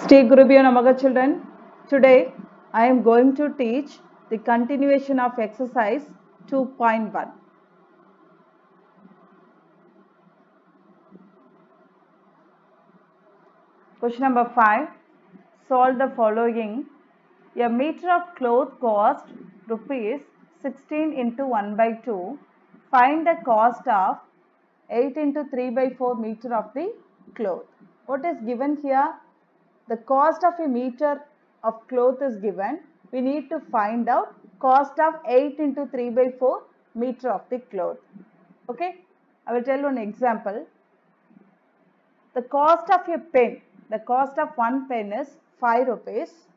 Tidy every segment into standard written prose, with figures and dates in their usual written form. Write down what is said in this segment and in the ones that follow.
Stay Gurubhyo Namaga children. Today I am going to teach the continuation of exercise 2.1. Question number 5. Solve the following. A meter of cloth cost rupees 16 into 1 by 2. Find the cost of 8 into 3 by 4 meter of the cloth. What is given here? The cost of a meter of cloth is given. We need to find out cost of 8 into 3 by 4 meter of the cloth. Okay, I will tell you an example. The cost of a pen, the cost of one pen is 5 rupees.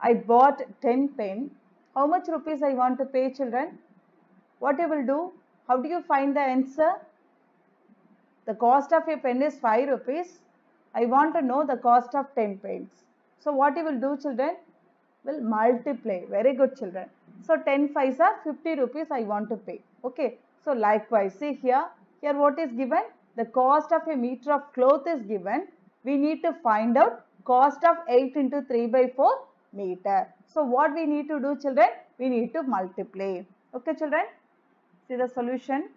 I bought 10 pen. How much rupees I want to pay, children? What you will do? How do you find the answer? The cost of a pen is 5 rupees. I want to know the cost of 10 pens. So what you will do, children? Will multiply. Very good, children. So 10 5s are 50 rupees I want to pay. Okay. So likewise, see here what is given? The cost of a meter of cloth is given. We need to find out cost of 8 into 3 by 4 meter. So what we need to do, children? We need to multiply. Okay, children. See the solution.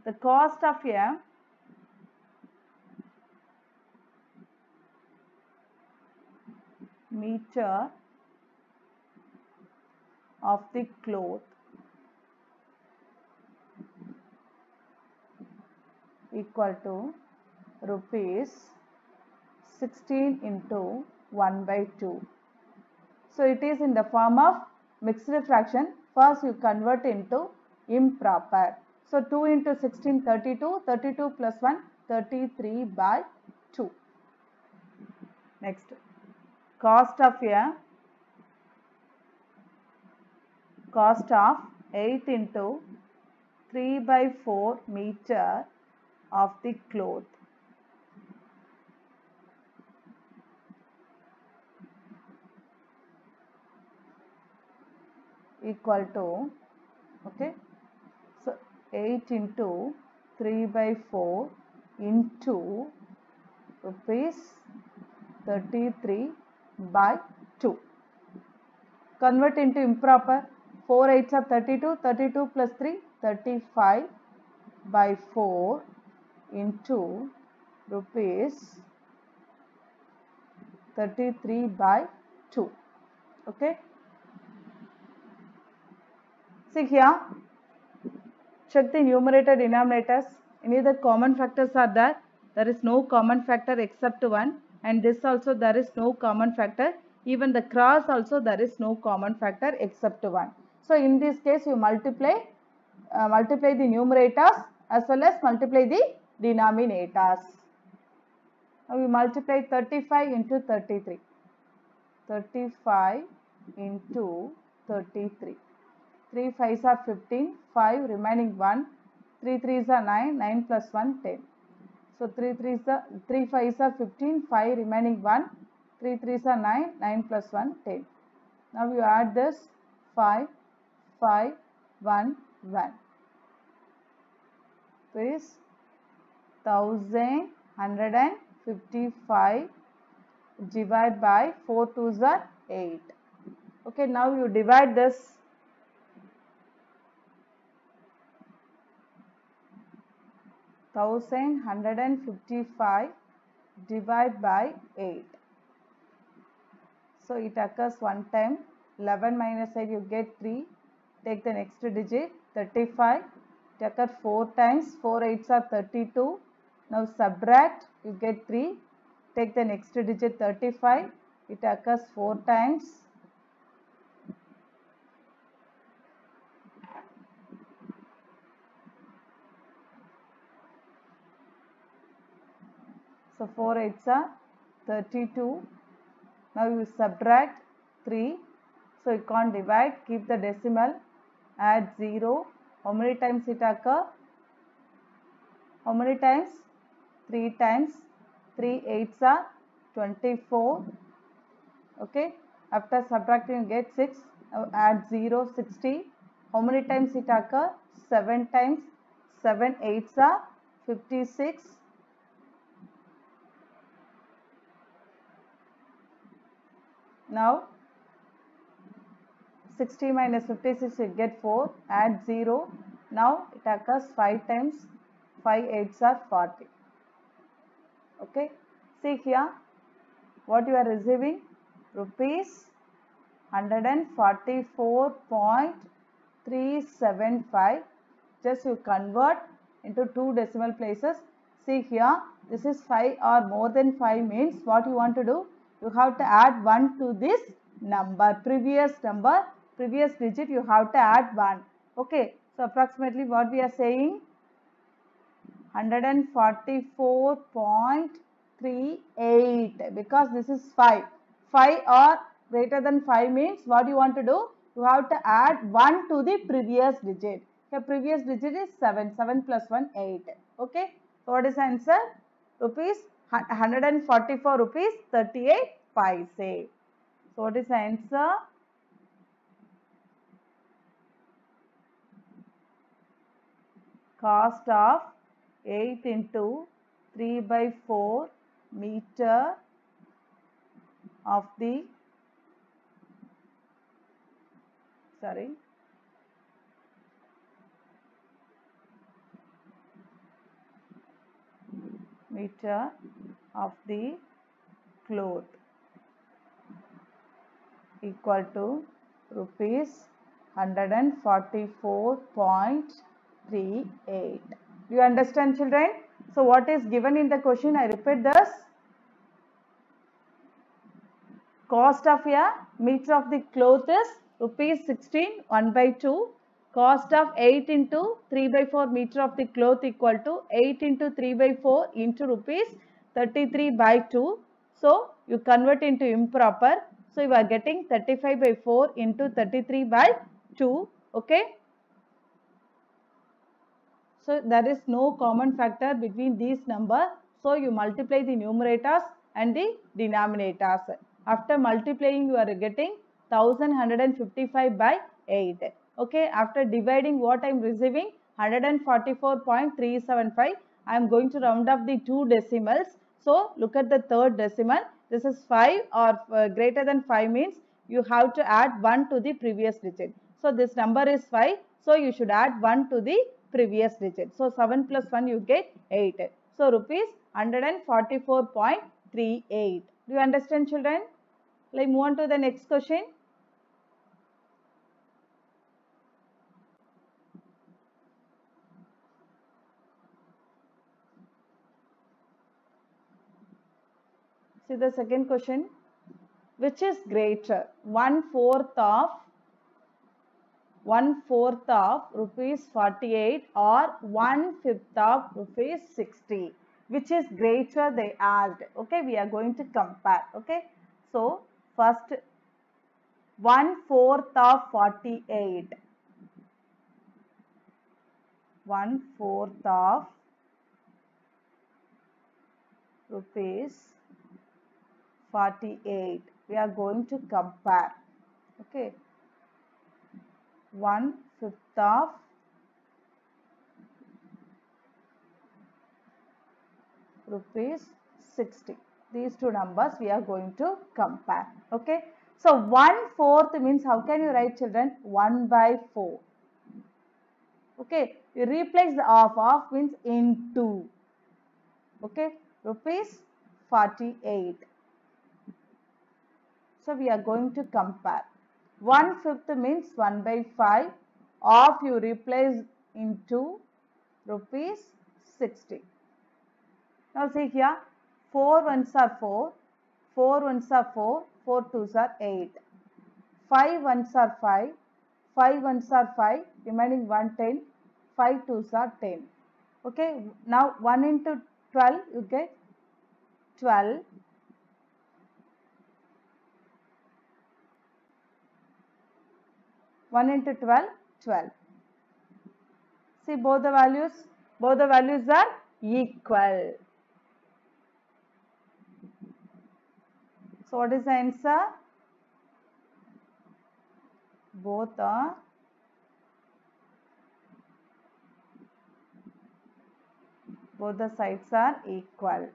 The cost of a meter of the cloth equal to rupees 16 into 1 by 2. So it is in the form of mixed fraction. First you convert into improper. So 2 into 16, 32, 32 plus 1, 33 by 2. Next, cost of 8 into 3 by 4 meter of the cloth. Equal to, okay, so 8 into 3 by 4 into rupees 33 by 2. Convert into improper. 4 8s are 32, 32 plus 3, 35 by 4 into rupees 33 by 2. Okay. See here, check the numerator denominators. Any other common factors are there? There is no common factor except 1, and this also there is no common factor. Even the cross also there is no common factor except 1. So in this case you multiply the numerators as well as multiply the denominators. Now we multiply 35 into 33. 35 into 33. 3 5s are 15, 5 remaining 1, 3 3s are 9, 9 plus 1, 10. So 3 5s are 15, 5 remaining 1, 3 3s are 9, 9 plus 1, 10. Now you add this 5, 5, 1, 1. This 1155 divided by 4 2s are 8. Okay, now you divide this. Thousand 155 divided by 8. So it occurs one time. 11 minus 8 you get 3. Take the next digit 35. It occurs 4 times. 4 8s are 32. Now subtract, you get 3. Take the next digit 35. It occurs 4 times. So 4 8s are 32. Now you subtract 3. So you can't divide. Keep the decimal. Add 0. How many times it occurs? How many times? 3 times. 3 8s are 24. Okay. After subtracting you get 6. Now add 0, 60. How many times it occurs? 7 times 7 8s are 56. Now 60 minus 56 you get 4, add 0. Now it occurs 5 times 5 8s are 40. Okay, see here what you are receiving, rupees 144.375. Just you convert into 2 decimal places. See here, this is 5 or more than 5 means what you want to do, you have to add 1 to this number, previous digit you have to add 1. Okay, so approximately what we are saying, 144.38, because this is 5 or greater than 5 means what you want to do, you have to add 1 to the previous digit. The previous digit is 7 plus 1 8. Okay, so what is the answer? Rupees 144 rupees 38 paise. So what is the answer? Cost of 8 into 3 by 4 meter of the meter of the cloth equal to rupees 144.38. Do you understand, children? So what is given in the question? I repeat this. Cost of a meter of the cloth is rupees 16, 1 by 2. Cost of 8 into 3 by 4 meter of the cloth equal to 8 into 3 by 4 into rupees 33 by 2. So you convert into improper. So you are getting 35 by 4 into 33 by 2. Okay. So there is no common factor between these numbers. So you multiply the numerators and the denominators. After multiplying you are getting 1155 by 8. Okay, after dividing what I am receiving 144.375. I am going to round up the 2 decimals. So look at the third decimal. This is 5 or greater than 5 means you have to add 1 to the previous digit. So this number is 5. So you should add 1 to the previous digit. So 7 plus 1 you get 8. So rupees 144.38. Do you understand, children? Let's move on to the next question. See the second question. Which is greater? 1/4 of rupees 48 or 1/5 of rupees 60. Which is greater, they asked. Okay, we are going to compare. Okay, so first 1/4 of 48. 1/4 of rupees 48. We are going to compare. Okay, 1/5 of rupees 60. These two numbers we are going to compare. Okay, so 1/4 means how can you write, children? 1 by 4. Okay, you replace the of means into. Okay, rupees 48. So we are going to compare. 1/5 means 1 by 5. Of you replace into rupees 60. Now see here, 4 ones are 4, 4 ones are 4, 4 twos are 8. 5 ones are 5, 5 ones are 5, remaining 1 10, 5 twos are 10. Okay, now 1 into 12 you get 12. 1 into 12, 12. See both the values are equal. So what is the answer? Both are Both the sides are equal.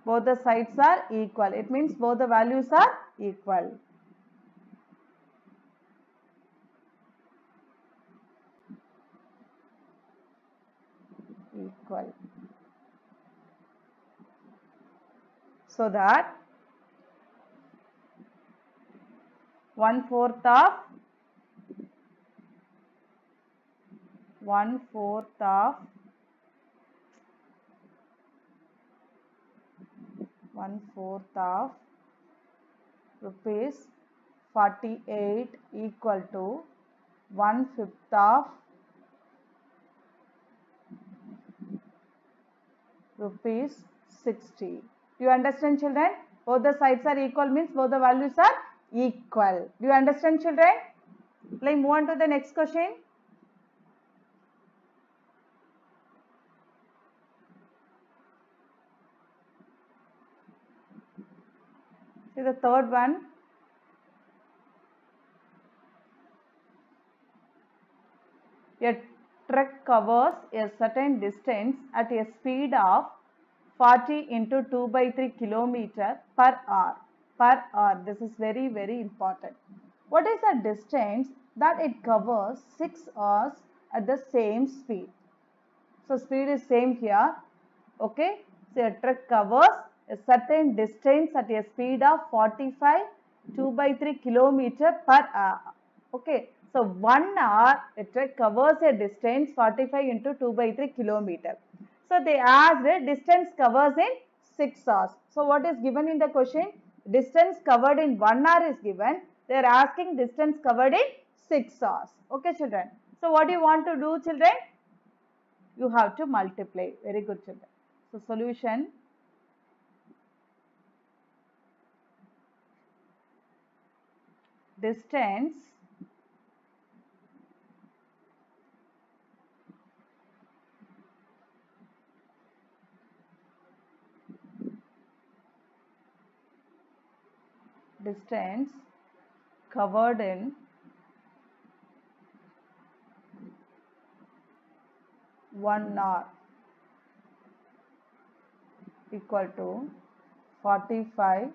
Both the sides are equal. It means both the values are equal. Equal. So that 1/4 of 1/4 of rupees 48 equal to 1/5 of rupees 60. Do you understand, children? Both the sides are equal means both the values are equal. Do you understand, children? Let's move on to the next question. See the third one. A truck covers a certain distance at a speed of 40 into 2/3 kilometer per hour. Per hour. This is very, very important. What is the distance that it covers 6 hours at the same speed? So speed is same here. Okay. So a truck covers a certain distance at a speed of 45 2/3 kilometer per hour. Okay. So 1 hour a truck covers a distance 45 into 2/3 kilometer. So they asked distance covers in 6 hours. So what is given in the question? Distance covered in 1 hour is given. They are asking distance covered in 6 hours. Okay, children. So what do you want to do, children? You have to multiply. Very good, children. So solution. Distance covered in 1 hour equal to 45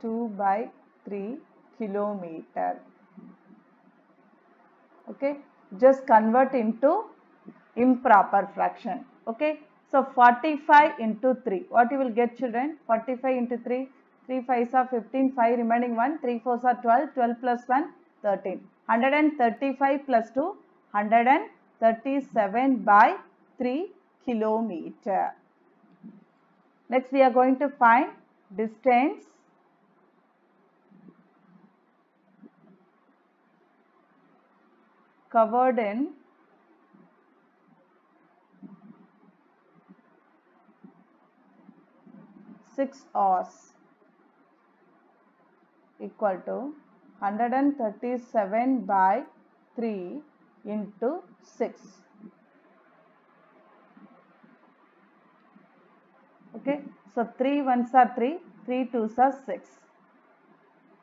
2/3 kilometer. Okay, just convert into improper fraction. Okay, so 45 into 3. What you will get, children? 45 into 3. 3 5s are 15, 5 remaining 1, 3 4s are 12, 12 plus 1, 13. 135 plus 2, 137/3 kilometer. Next we are going to find distance covered in 6 hours equal to 137/3 into 6. Okay, so 3 1s are 3, 3 2s are 6.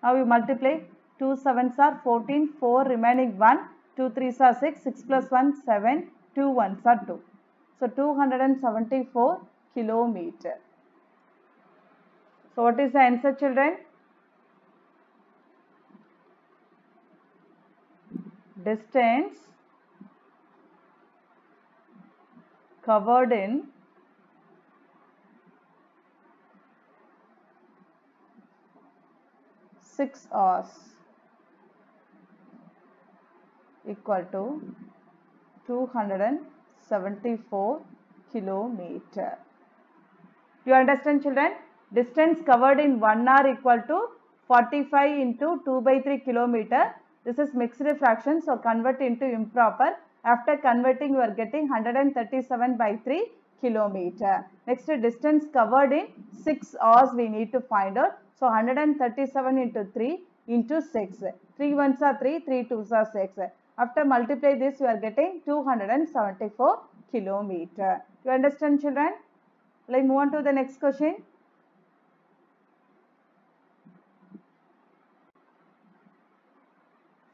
Now you multiply. 2 7s are 14, 4 remaining 1, 2 3s are 6, 6 plus 1 7, 2 1s are 2. So 274 kilometer. So what is the answer, children? Distance covered in 6 hours equal to 274 kilometer. Do you understand, children? Distance covered in 1 hour equal to 45 into 2/3 kilometer. This is mixed fraction, so convert into improper. After converting, you are getting 137/3 kilometer. Next, distance covered in 6 hours we need to find out. So 137 into 3 into 6. 3 1s are 3, 3 2s are 6. After multiply this, you are getting 274 kilometer. Do you understand, children? Let's move on to the next question.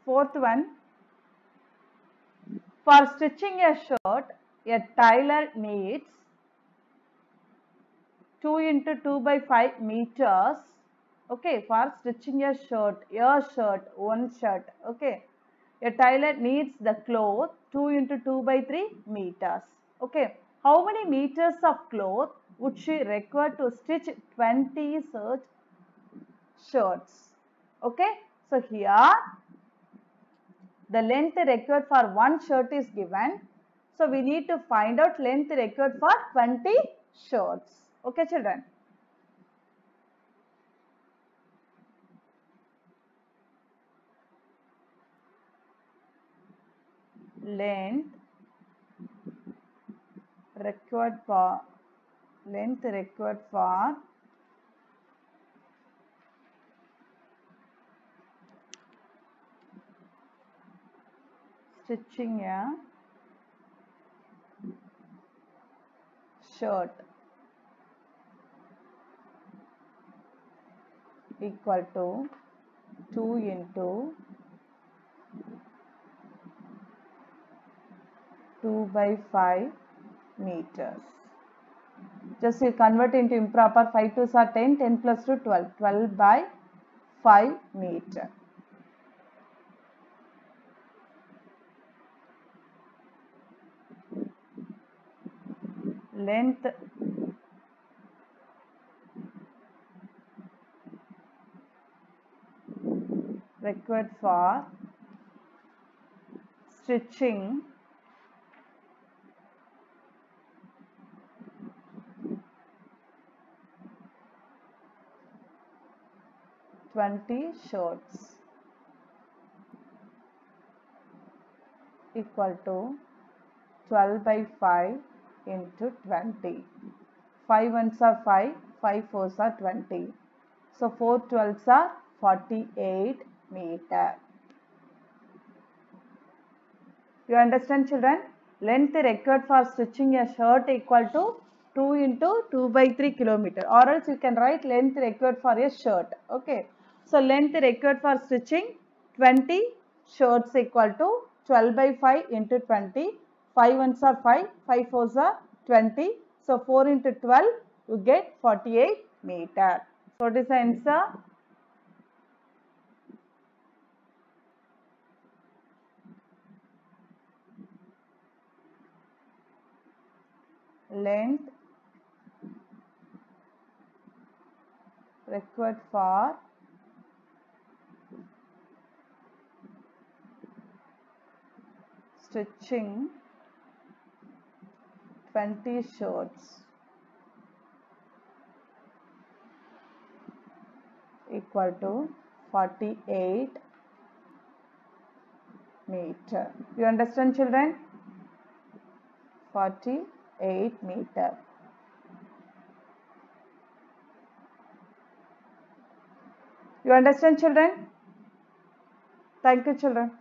Fourth one, for stitching a shirt, a tailor needs 2 into 2 by 5 meters. Okay, for stitching a shirt, one shirt. Okay, a tailor needs the cloth 2 into 2 by 3 meters. Okay, how many meters of cloth would she require to stitch 20 such shirts? Okay, so here the length required for one shirt is given. So we need to find out length required for 20 shirts. Okay, children. Length required for stitching a shirt equal to 2 into 2 by 5 meters. Just you convert into improper. 5 2s are 10, 10 plus 2 12, 12 by 5 meter. Length required for stitching 20 shirts equal to 12 by 5 into 20. 5 ones are 5, 5 fours are 20. So 4 12s are 48 meter. You understand, children? Length required for stitching a shirt equal to 2 into 2 by 3 kilometer, or else you can write length required for a shirt. Okay. So length required for stitching 20 shirts equal to 12 by 5 into 20. 5 ones are 5, 5 fours are 20. So 4 into 12, you get 48 meter. So what is the answer? Length required for stitching 20 shirts equal to 48 meter. You understand, children? 48 meter. You understand, children? Thank you, children.